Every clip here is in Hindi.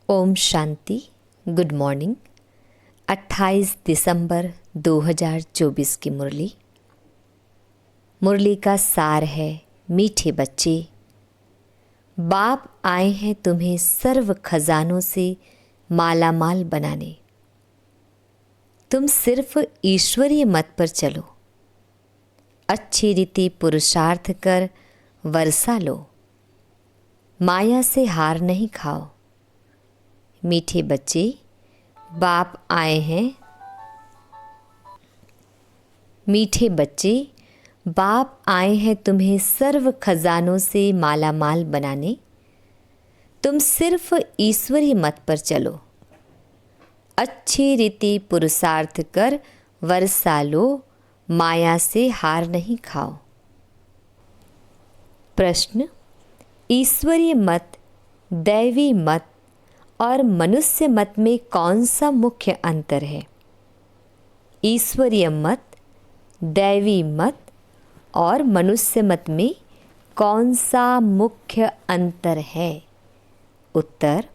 ओम शांति। Good morning. 28 दिसंबर 2024 की मुरली का सार है, मीठे बच्चे, बाप आए हैं तुम्हें सर्व खजानों से माला माल बनाने। तुम सिर्फ ईश्वरीय मत पर चलो, अच्छी रीति पुरुषार्थ कर वर्षा लो, माया से हार नहीं खाओ। मीठे बच्चे, बाप आए हैं। मीठे बच्चे, बाप आए हैं तुम्हें सर्व खजानों से माला माल बनाने। तुम सिर्फ ईश्वरी मत पर चलो, अच्छी रीति पुरुषार्थ कर वर्षा लो, माया से हार नहीं खाओ। प्रश्न: ईश्वरीय मत, दैवी मत और मनुष्य मत में कौन सा मुख्य अंतर है? ईश्वरीय मत, दैवी मत और मनुष्य मत में कौन सा मुख्य अंतर है? उत्तर: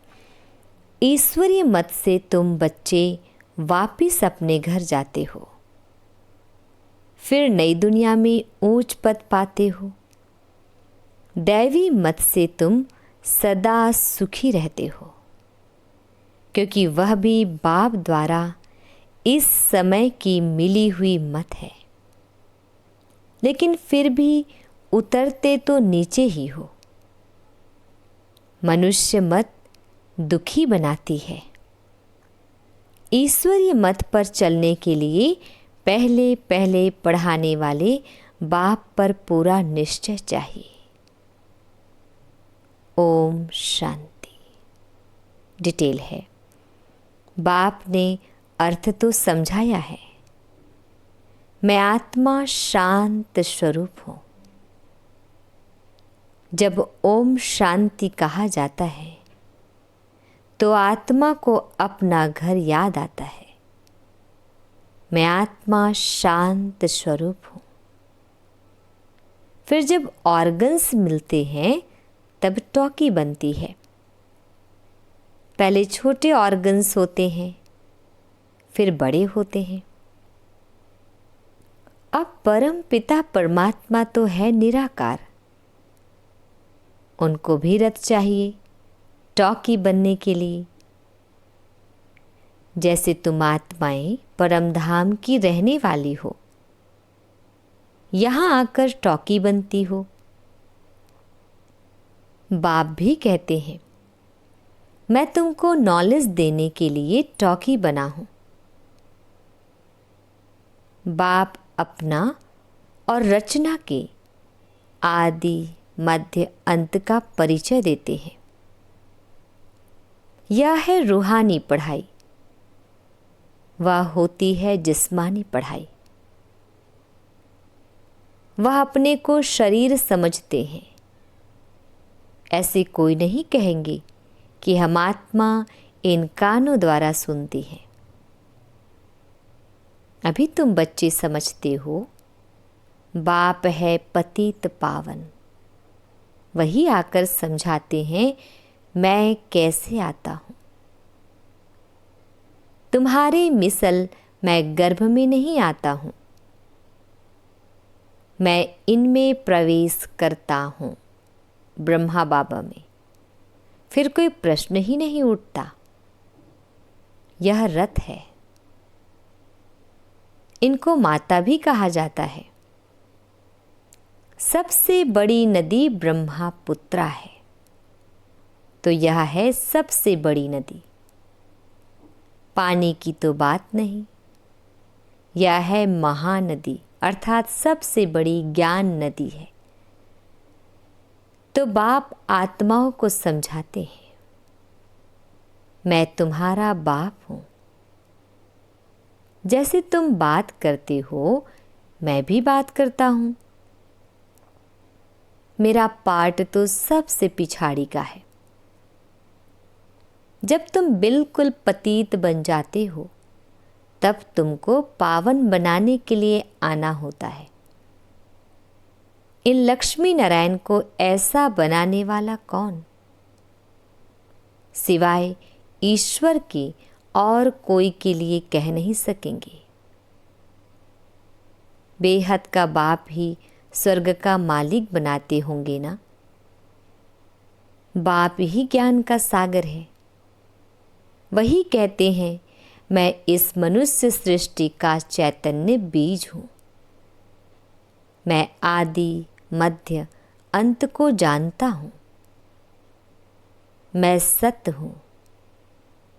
ईश्वरीय मत से तुम बच्चे वापिस अपने घर जाते हो, फिर नई दुनिया में ऊंच पद पाते हो। दैवी मत से तुम सदा सुखी रहते हो, क्योंकि वह भी बाप द्वारा इस समय की मिली हुई मत है, लेकिन फिर भी उतरते तो नीचे ही हो। मनुष्य मत दुखी बनाती है। ईश्वरीय मत पर चलने के लिए पहले पहले पढ़ाने वाले बाप पर पूरा निश्चय चाहिए। ओम शांति। डिटेल है, बाप ने अर्थ तो समझाया है। मैं आत्मा शांत स्वरूप हूँ। जब ओम शांति कहा जाता है तो आत्मा को अपना घर याद आता है। मैं आत्मा शांत स्वरूप हूँ। फिर जब ऑर्गन्स मिलते हैं तब टॉकी बनती है। पहले छोटे ऑर्गन्स होते हैं, फिर बड़े होते हैं। अब परम पिता परमात्मा तो है निराकार, उनको भी रथ चाहिए टॉकी बनने के लिए। जैसे तुम आत्माएं परम धाम की रहने वाली हो, यहां आकर टॉकी बनती हो। बाप भी कहते हैं, मैं तुमको नॉलेज देने के लिए टॉकी बना हूं। बाप अपना और रचना के आदि मध्य अंत का परिचय देते हैं। यह है रूहानी पढ़ाई, वह होती है जिस्मानी पढ़ाई। वह अपने को शरीर समझते हैं। ऐसे कोई नहीं कहेंगे कि हम आत्मा इन कानों द्वारा सुनती हैं। अभी तुम बच्चे समझते हो बाप है पतित पावन। वही आकर समझाते हैं मैं कैसे आता हूं। तुम्हारे मिसल मैं गर्भ में नहीं आता हूं, मैं इनमें प्रवेश करता हूं, ब्रह्मा बाबा में। फिर कोई प्रश्न ही नहीं उठता। यह रथ है। इनको माता भी कहा जाता है। सबसे बड़ी नदी ब्रह्मपुत्रा है, तो यह है सबसे बड़ी नदी। पानी की तो बात नहीं, यह है महानदी, अर्थात सबसे बड़ी ज्ञान नदी है। तो बाप आत्माओं को समझाते हैं, मैं तुम्हारा बाप हूं। जैसे तुम बात करते हो, मैं भी बात करता हूं। मेरा पार्ट तो सबसे पिछाड़ी का है। जब तुम बिल्कुल पतित बन जाते हो, तब तुमको पावन बनाने के लिए आना होता है। इन लक्ष्मी नारायण को ऐसा बनाने वाला कौन, सिवाय ईश्वर के और कोई के लिए कह नहीं सकेंगे। बेहद का बाप ही स्वर्ग का मालिक बनाते होंगे ना। बाप ही ज्ञान का सागर है। वही कहते हैं, मैं इस मनुष्य सृष्टि का चैतन्य बीज हूँ। मैं आदि मध्य अंत को जानता हूँ। मैं सत्य हूँ।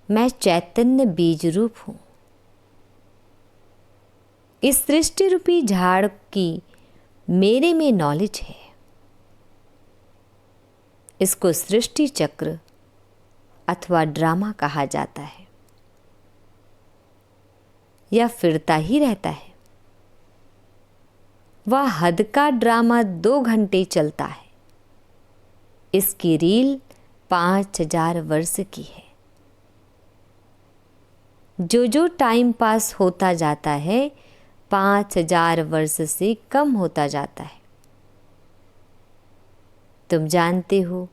मैं चैतन्य बीज रूप हूँ। इस सृष्टि रूपी झाड़ की मेरे में नॉलेज है। इसको सृष्टि चक्र अथवा ड्रामा कहा जाता है। यह फिरता ही रहता है। वह हद का ड्रामा 2 घंटे चलता है। इसकी रील 5000 वर्ष की है। जो टाइम पास होता जाता है 5000 वर्ष से कम होता जाता है। तुम जानते हो,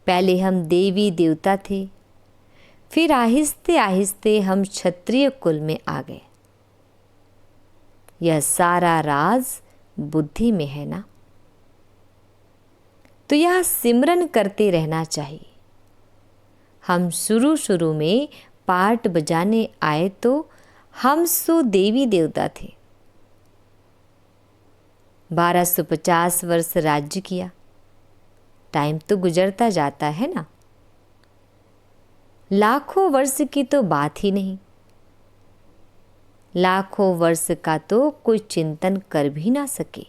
पहले हम देवी देवता थे, फिर आहिस्ते आहिस्ते हम क्षत्रिय कुल में आ गए। यह सारा राज बुद्धि में है ना। तो यह सिमरन करते रहना चाहिए। हम शुरू में पार्ट बजाने आए तो हम सो देवी देवता थे। 1250 वर्ष राज्य किया। टाइम तो गुजरता जाता है ना। लाखों वर्ष की तो बात ही नहीं। लाखों वर्ष का तो कोई चिंतन कर भी ना सके।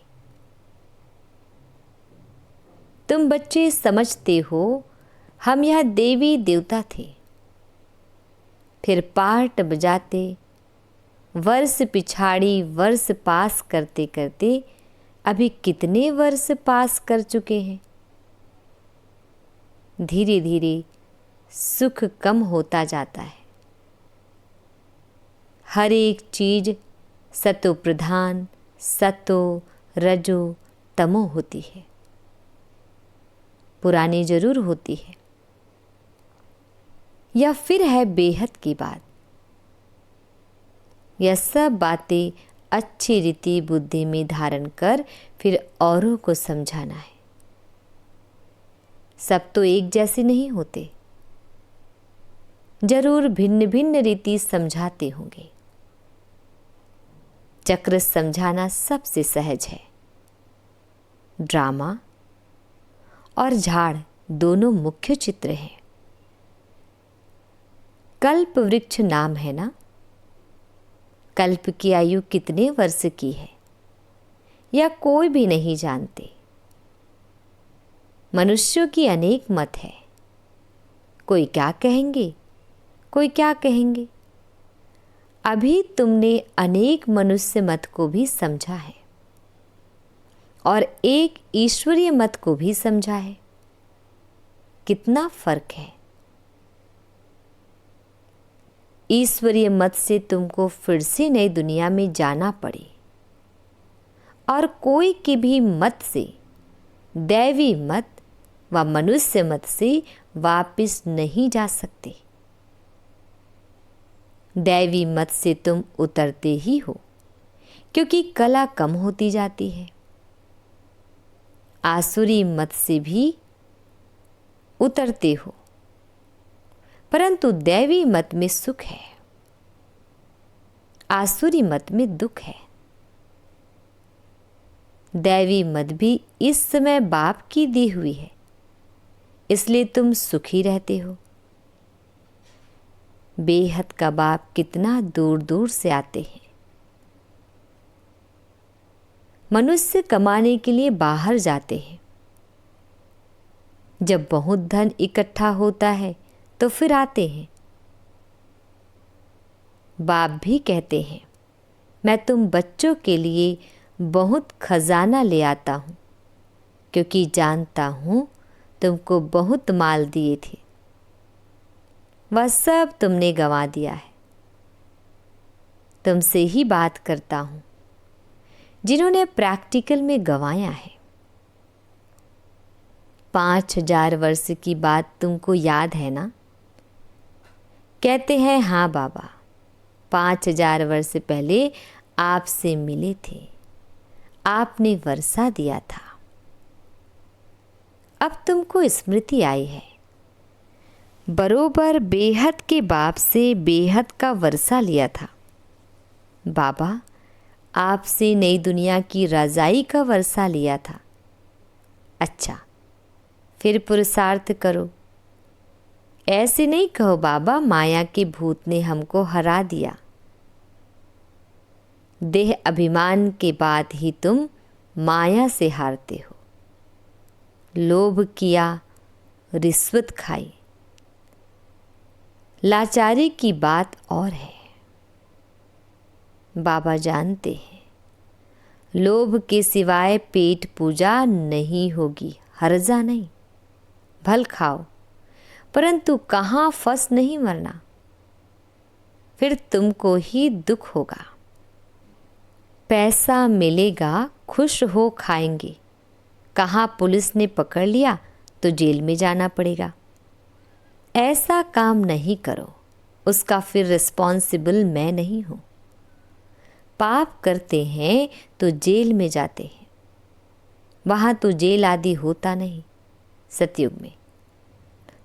तुम बच्चे समझते हो, हम यह देवी देवता थे। फिर पार्ट बजाते वर्ष पिछाड़ी वर्ष पास करते करते अभी कितने वर्ष पास कर चुके हैं। धीरे धीरे सुख कम होता जाता है। हर एक चीज सतो प्रधान, सतो रजो तमो होती है। पुरानी जरूर होती है। यह फिर है बेहद की बात। यह सब बातें अच्छी रीति बुद्धि में धारण कर फिर औरों को समझाना है। सब तो एक जैसे नहीं होते। जरूर भिन्न भिन्न रीति समझाते होंगे। चक्र समझाना सबसे सहज है। ड्रामा और झाड़ दोनों मुख्य चित्र हैं। कल्प वृक्ष नाम है ना। कल्प की आयु कितने वर्ष की है यह कोई भी नहीं जानते। मनुष्यों की अनेक मत है। कोई क्या कहेंगे, कोई क्या कहेंगे। अभी तुमने अनेक मनुष्य मत को भी समझा है और एक ईश्वरीय मत को भी समझा है। कितना फर्क है। ईश्वरीय मत से तुमको फिर से नई दुनिया में जाना पड़े और कोई की भी मत से, दैवी मत व मनुष्य मत से वापस नहीं जा सकते। दैवी मत से तुम उतरते ही हो क्योंकि कला कम होती जाती है। आसुरी मत से भी उतरते हो, परंतु दैवी मत में सुख है, आसुरी मत में दुख है। दैवी मत भी इस समय बाप की दी हुई है, इसलिए तुम सुखी रहते हो। बेहद का बाप कितना दूर दूर से आते हैं। मनुष्य कमाने के लिए बाहर जाते हैं। जब बहुत धन इकट्ठा होता है तो फिर आते हैं। बाप भी कहते हैं, मैं तुम बच्चों के लिए बहुत खजाना ले आता हूँ क्योंकि जानता हूँ तुमको बहुत माल दिए थे, वह सब तुमने गंवा दिया है। तुमसे ही बात करता हूँ जिन्होंने प्रैक्टिकल में गंवाया है। 5000 वर्ष की बात तुमको याद है ना। कहते हैं, हाँ बाबा, 5000 वर्ष पहले आपसे मिले थे, आपने वर्षा दिया था। अब तुमको स्मृति आई है, बरोबर बेहद के बाप से बेहद का वर्षा लिया था। बाबा, आपसे नई दुनिया की रज़ाई का वर्षा लिया था। अच्छा, फिर पुरुषार्थ करो। ऐसे नहीं कहो बाबा, माया के भूत ने हमको हरा दिया। देह अभिमान के बाद ही तुम माया से हारते हो। लोभ किया, रिश्वत खाई। लाचारी की बात और है। बाबा जानते हैं, लोभ के सिवाय पेट पूजा नहीं होगी। हर्जा नहीं, भल खाओ, परंतु कहाँ फंस नहीं मरना, फिर तुमको ही दुख होगा। पैसा मिलेगा, खुश हो खाएंगे, कहाँ पुलिस ने पकड़ लिया तो जेल में जाना पड़ेगा। ऐसा काम नहीं करो, उसका फिर रिस्पॉन्सिबल मैं नहीं हूँ। पाप करते हैं तो जेल में जाते हैं, वहाँ तो जेल आदि होता नहीं। सतयुग में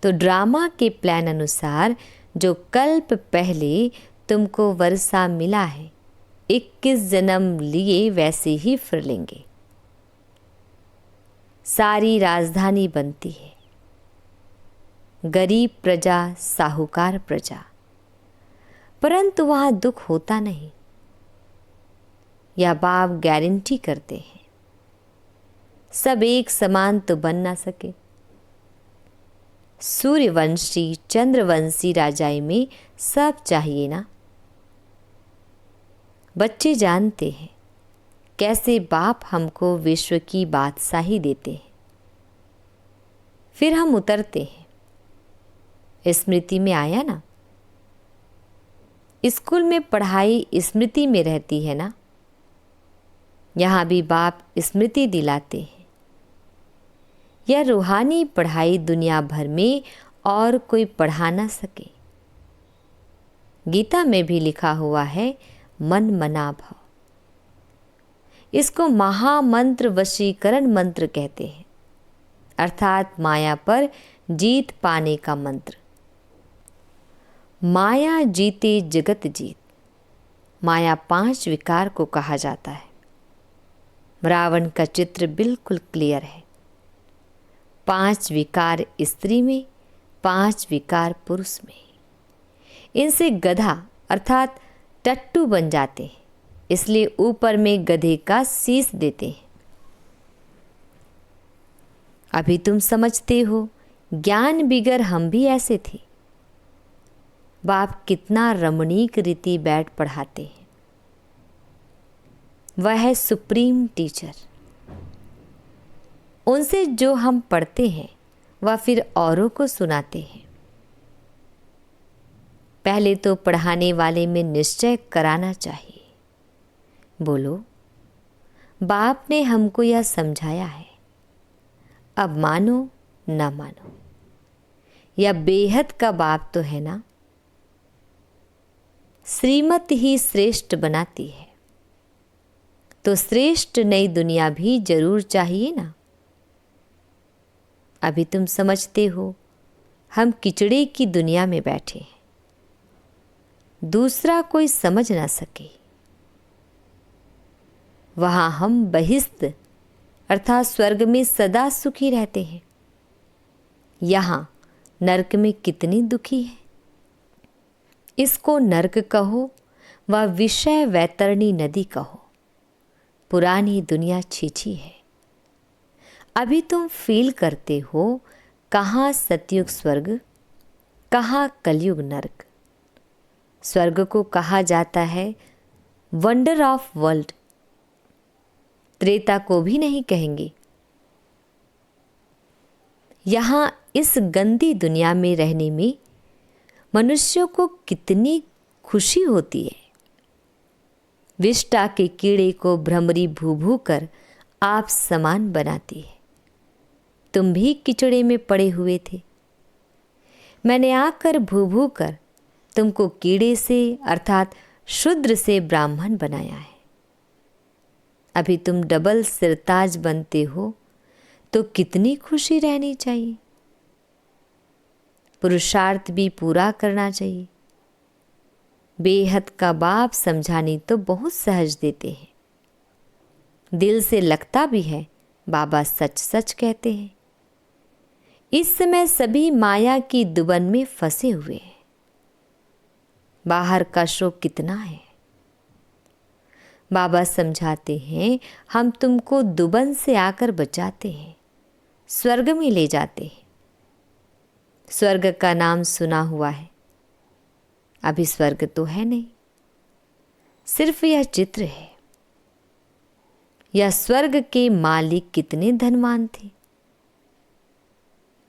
तो ड्रामा के प्लान अनुसार जो कल्प पहले तुमको वर्षा मिला है, 21 जन्म लिए वैसे ही फिर लेंगे। सारी राजधानी बनती है, गरीब प्रजा, साहूकार प्रजा, परंतु वहाँ दुख होता नहीं। यह बाप गारंटी करते हैं, सब एक समान तो बन ना सके। सूर्यवंशी चंद्रवंशी राजाई में सब चाहिए ना। बच्चे जानते हैं कैसे बाप हमको विश्व की बादशाही देते हैं, फिर हम उतरते हैं। स्मृति में आया ना, स्कूल में पढ़ाई स्मृति में रहती है ना, यहाँ भी बाप स्मृति दिलाते हैं। यह रूहानी पढ़ाई दुनिया भर में और कोई पढ़ा ना सके। गीता में भी लिखा हुआ है, मन मना भाव। इसको महामंत्र वशीकरण मंत्र कहते हैं, अर्थात माया पर जीत पाने का मंत्र। माया जीते जगत जीत। माया 5 विकार को कहा जाता है। रावण का चित्र बिल्कुल क्लियर है। 5 विकार स्त्री में, 5 विकार पुरुष में। इनसे गधा अर्थात टट्टू बन जाते हैं, इसलिए ऊपर में गधे का शीश देते हैं। अभी तुम समझते हो, ज्ञान बिगर हम भी ऐसे थे। बाप कितना रमणीक रीति बैठ पढ़ाते हैं। वह है सुप्रीम टीचर। उनसे जो हम पढ़ते हैं वह फिर औरों को सुनाते हैं। पहले तो पढ़ाने वाले में निश्चय कराना चाहिए। बोलो, बाप ने हमको यह समझाया है, अब मानो ना मानो। यह बेहद का बाप तो है ना। श्रीमत ही श्रेष्ठ बनाती है, तो श्रेष्ठ नई दुनिया भी जरूर चाहिए ना। अभी तुम समझते हो, हम किचड़े की दुनिया में बैठे हैं, दूसरा कोई समझ ना सके। वहाँ हम बहिष्ठ अर्थात स्वर्ग में सदा सुखी रहते हैं। यहाँ नरक में कितनी दुखी है। इसको नरक कहो व विषय वैतरणी नदी कहो, पुरानी दुनिया छीछी है। अभी तुम फील करते हो, कहाँ सतयुग स्वर्ग, कहाँ कलयुग नरक। स्वर्ग को कहा जाता है वंडर ऑफ वर्ल्ड। त्रेता को भी नहीं कहेंगे। यहाँ इस गंदी दुनिया में रहने में मनुष्यों को कितनी खुशी होती है। विष्टा के कीड़े को भ्रमरी भू भू कर आप समान बनाती है। तुम भी किचड़े में पड़े हुए थे, मैंने आकर भू भू कर तुमको कीड़े से अर्थात शूद्र से ब्राह्मण बनाया है। अभी तुम डबल सिरताज बनते हो तो कितनी खुशी रहनी चाहिए। पुरुषार्थ भी पूरा करना चाहिए। बेहद का बाप समझानी तो बहुत सहज देते हैं, दिल से लगता भी है। बाबा सच सच कहते हैं। इस समय सभी माया की दुबन में फंसे हुए हैं। बाहर का शोक कितना है। बाबा समझाते हैं, हम तुमको दुबन से आकर बचाते हैं, स्वर्ग में ले जाते हैं। स्वर्ग का नाम सुना हुआ है, अभी स्वर्ग तो है नहीं, सिर्फ यह चित्र है। यह स्वर्ग के मालिक कितने धनवान थे।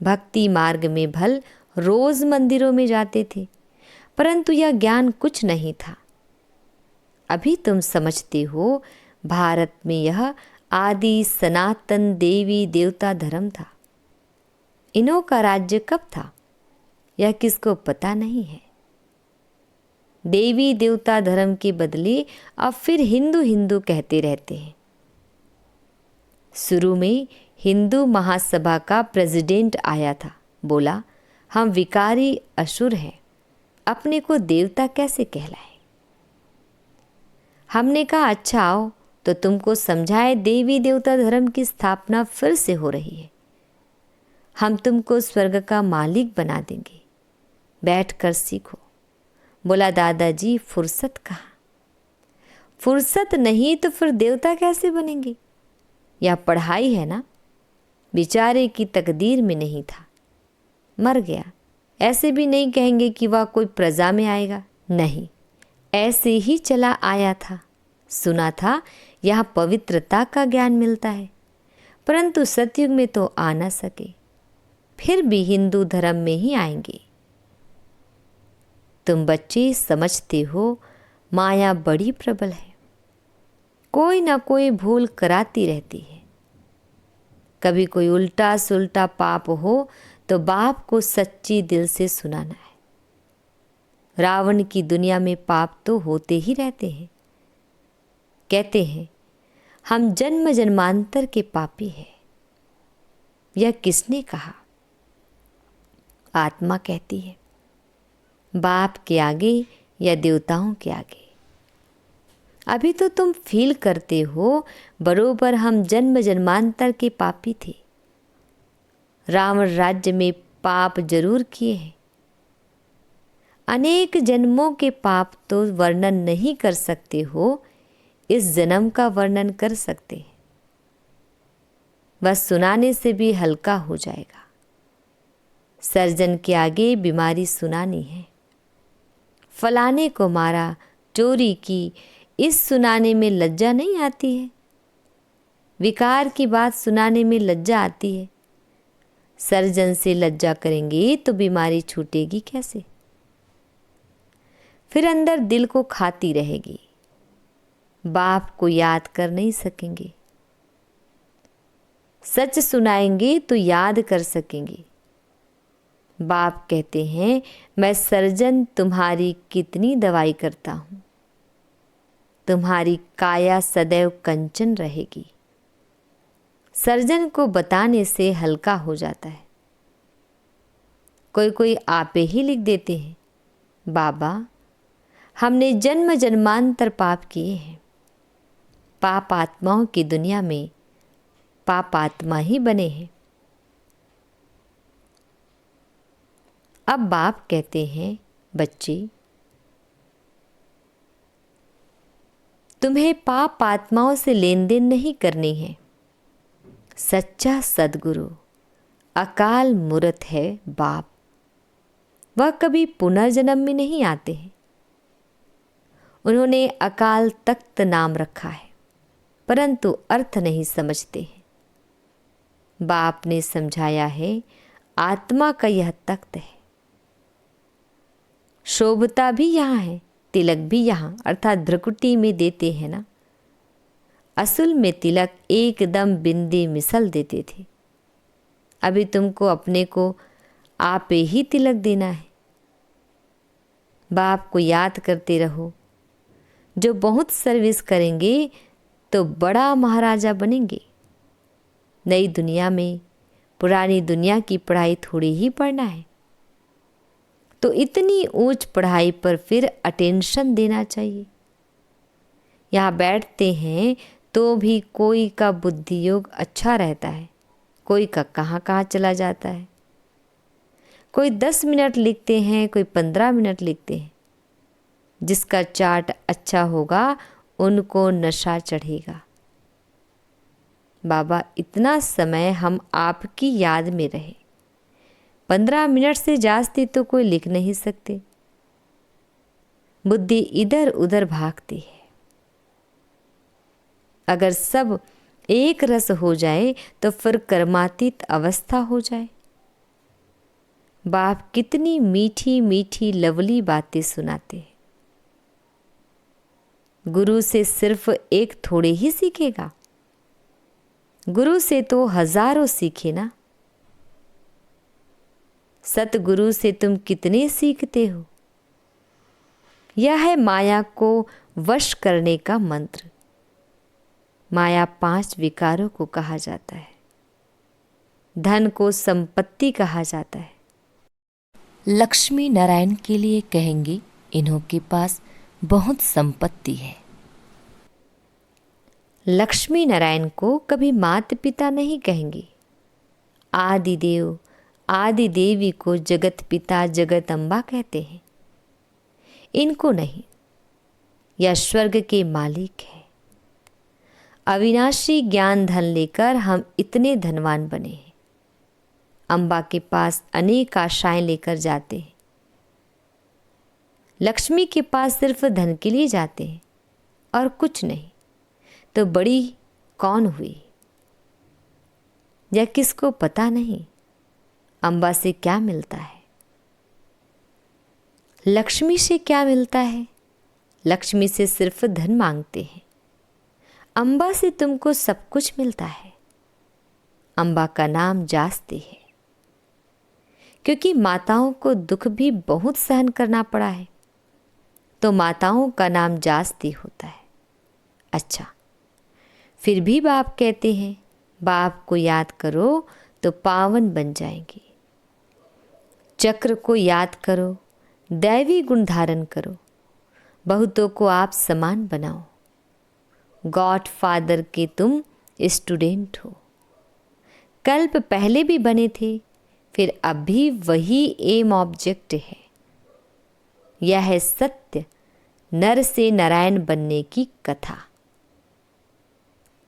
भक्ति मार्ग में भल रोज मंदिरों में जाते थे, परंतु यह ज्ञान कुछ नहीं था। अभी तुम समझते हो, भारत में यह आदि सनातन देवी देवता धर्म था। इन्हों का राज्य कब था यह किसको पता नहीं है। देवी देवता धर्म के बदले अब फिर हिंदू हिंदू कहते रहते हैं। शुरू में हिंदू महासभा का प्रेसिडेंट आया था, बोला हम विकारी असुर हैं, अपने को देवता कैसे कहलाए। हमने कहा अच्छा आओ तो तुमको समझाए, देवी देवता धर्म की स्थापना फिर से हो रही है। हम तुमको स्वर्ग का मालिक बना देंगे, बैठकर सीखो। बोला दादाजी फुर्सत कहाँ, फुर्सत नहीं तो फिर देवता कैसे बनेंगे। यह पढ़ाई है ना। बेचारे की तकदीर में नहीं था, मर गया। ऐसे भी नहीं कहेंगे कि वह कोई प्रजा में आएगा, नहीं, ऐसे ही चला आया था। सुना था यहाँ पवित्रता का ज्ञान मिलता है, परंतु सतयुग में तो आ ना सके, फिर भी हिंदू धर्म में ही आएंगे। तुम बच्चे समझते हो माया बड़ी प्रबल है, कोई ना कोई भूल कराती रहती है। कभी कोई उल्टा सुल्टा पाप हो तो बाप को सच्ची दिल से सुनाना है। रावण की दुनिया में पाप तो होते ही रहते हैं। कहते हैं हम जन्म जन्मांतर के पापी हैं। यह किसने कहा? आत्मा कहती है, बाप के आगे या देवताओं के आगे। अभी तो तुम फील करते हो बरोबर हम जन्म जन्मांतर के पापी थे। रावण राज्य में पाप जरूर किए हैं, अनेक जन्मों के पाप तो वर्णन नहीं कर सकते हो, इस जन्म का वर्णन कर सकते हैं। बस सुनाने से भी हल्का हो जाएगा। सर्जन के आगे बीमारी सुनानी है। फलाने को मारा, चोरी की, इस सुनाने में लज्जा नहीं आती है। विकार की बात सुनाने में लज्जा आती है। सर्जन से लज्जा करेंगे तो बीमारी छूटेगी कैसे? फिर अंदर दिल को खाती रहेगी, बाप को याद कर नहीं सकेंगे। सच सुनाएंगे तो याद कर सकेंगे। बाप कहते हैं मैं सर्जन तुम्हारी कितनी दवाई करता हूं, तुम्हारी काया सदैव कंचन रहेगी। सर्जन को बताने से हल्का हो जाता है। कोई कोई आपे ही लिख देते हैं, बाबा हमने जन्म जन्मांतर पाप किए हैं। पाप आत्माओं की दुनिया में पाप आत्मा ही बने हैं। अब बाप कहते हैं बच्चे तुम्हें पाप आत्माओं से लेन देन नहीं करनी है। सच्चा सदगुरु अकाल मूर्त है बाप, वह कभी पुनर्जन्म में नहीं आते हैं। उन्होंने अकाल तख्त नाम रखा है, परंतु अर्थ नहीं समझते हैं। बाप ने समझाया है आत्मा का यह तख्त है। शोभता भी यहाँ है, तिलक भी यहाँ, अर्थात भ्रकुटी में देते हैं ना। असल में तिलक एकदम बिंदी मिसल देते थे। अभी तुमको अपने को आपे ही तिलक देना है। बाप को याद करते रहो। जो बहुत सर्विस करेंगे तो बड़ा महाराजा बनेंगे। नई दुनिया में पुरानी दुनिया की पढ़ाई थोड़ी ही पढ़ना है, तो इतनी ऊंच पढ़ाई पर फिर अटेंशन देना चाहिए। यहाँ बैठते हैं तो भी कोई का बुद्धि योग अच्छा रहता है, कोई का कहाँ कहाँ चला जाता है। कोई 10 मिनट लिखते हैं, कोई 15 मिनट लिखते हैं। जिसका चार्ट अच्छा होगा उनको नशा चढ़ेगा। बाबा इतना समय हम आपकी याद में रहे। 15 मिनट से जास्ती तो कोई लिख नहीं सकते। बुद्धि इधर उधर भागती है। अगर सब एक रस हो जाए तो फिर कर्मातीत अवस्था हो जाए। बाप कितनी मीठी मीठी लवली बातें सुनाते हैं। गुरु से सिर्फ एक थोड़े ही सीखेगा, गुरु से तो हजारों सीखे ना। सतगुरु से तुम कितने सीखते हो। यह है माया को वश करने का मंत्र। माया 5 विकारों को कहा जाता है। धन को संपत्ति कहा जाता है। लक्ष्मी नारायण के लिए कहेंगे इन्हों के पास बहुत संपत्ति है। लक्ष्मी नारायण को कभी माता पिता नहीं कहेंगे। आदि देव आदि देवी को जगत पिता जगत अम्बा कहते हैं। इनको नहीं, यह स्वर्ग के मालिक है। अविनाशी ज्ञान धन लेकर हम इतने धनवान बने हैं। अम्बा के पास अनेक आशाएं लेकर जाते हैं। लक्ष्मी के पास सिर्फ धन के लिए जाते हैं और कुछ नहीं, तो बड़ी कौन हुई? यह किसको पता नहीं अम्बा से क्या मिलता है, लक्ष्मी से क्या मिलता है। लक्ष्मी से सिर्फ धन मांगते हैं। अम्बा से तुमको सब कुछ मिलता है। अम्बा का नाम जास्ती है, क्योंकि माताओं को दुख भी बहुत सहन करना पड़ा है, तो माताओं का नाम जास्ती होता है। अच्छा, फिर भी बाप कहते हैं बाप को याद करो तो पावन बन जाएंगे। चक्र को याद करो, दैवी गुण धारण करो, बहुतों को आप समान बनाओ। गॉड फादर के तुम स्टूडेंट हो। कल्प पहले भी बने थे, फिर अब भी वही एम ऑब्जेक्ट है। यह है सत्य नर से नारायण बनने की कथा।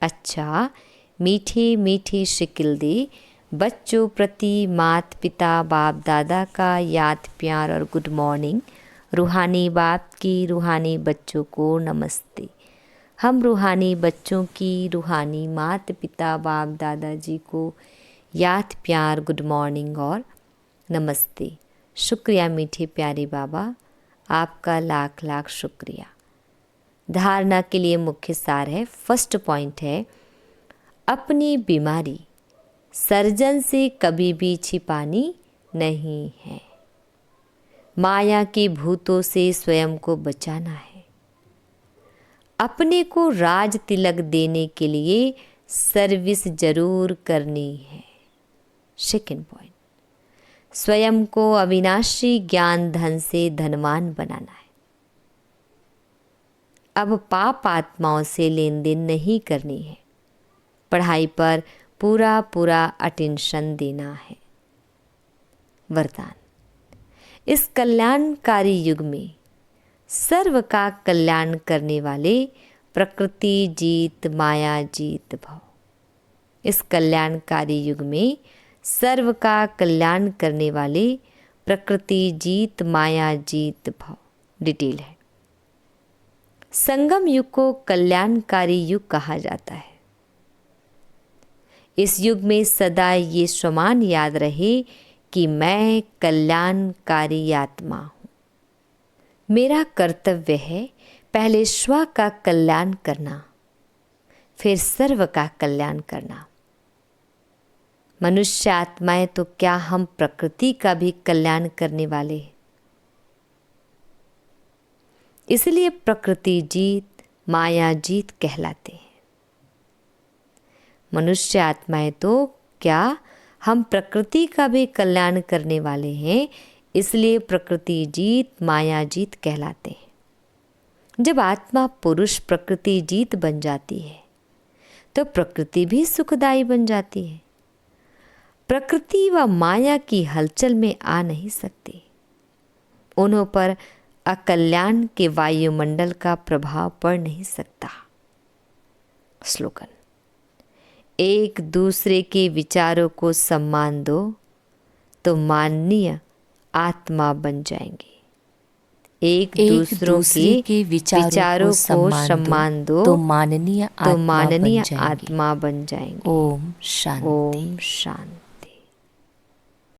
अच्छा, मीठे मीठे शिकिल दे बच्चों प्रति मात पिता बाप दादा का याद प्यार और गुड मॉर्निंग। रूहानी बाप की रूहानी बच्चों को नमस्ते। हम रूहानी बच्चों की रूहानी मात पिता बाप दादाजी को याद प्यार गुड मॉर्निंग और नमस्ते। शुक्रिया मीठे प्यारे बाबा, आपका लाख लाख शुक्रिया। धारणा के लिए मुख्य सार है, फर्स्ट पॉइंट है, अपनी बीमारी सर्जन से कभी भी छिपानी नहीं है। माया के भूतों से स्वयं को बचाना है। अपने को राज तिलक देने के लिए सर्विस जरूर करनी है। सेकंड पॉइंट, स्वयं को अविनाशी ज्ञान धन से धनवान बनाना है। अब पाप आत्माओं से लेन देन नहीं करनी है। पढ़ाई पर पूरा पूरा अटेंशन देना है। वरदान, इस कल्याणकारी युग में सर्व का कल्याण करने वाले प्रकृति जीत माया जीत भव। इस कल्याणकारी युग में सर्व का कल्याण करने वाले प्रकृति जीत माया जीत भव। डिटेल है। संगम युग को कल्याणकारी युग कहा जाता है। इस युग में सदा ये स्वमान याद रहे कि मैं कल्याणकारी आत्मा हूँ। मेरा कर्तव्य है पहले स्व का कल्याण करना, फिर सर्व का कल्याण करना। मनुष्य आत्माएं तो क्या हम प्रकृति का भी कल्याण करने वाले हैं। इसलिए प्रकृति जीत माया जीत कहलाते हैं। मनुष्य आत्माएं तो क्या, हम प्रकृति का भी कल्याण करने वाले हैं, इसलिए प्रकृति जीत माया जीत कहलाते हैं। जब आत्मा पुरुष प्रकृति जीत बन जाती है तो प्रकृति भी सुखदायी बन जाती है। प्रकृति व माया की हलचल में आ नहीं सकती, उन्हों पर अकल्याण के वायुमंडल का प्रभाव पड़ नहीं सकता। स्लोगन: एक दूसरे के विचारों को सम्मान दो तो माननीय आत्मा बन जाएंगे। एक दूसरों के विचारों को सम्मान दो तो माननीय आत्मा बन जाएंगे। ओम शांति। ओम शांति।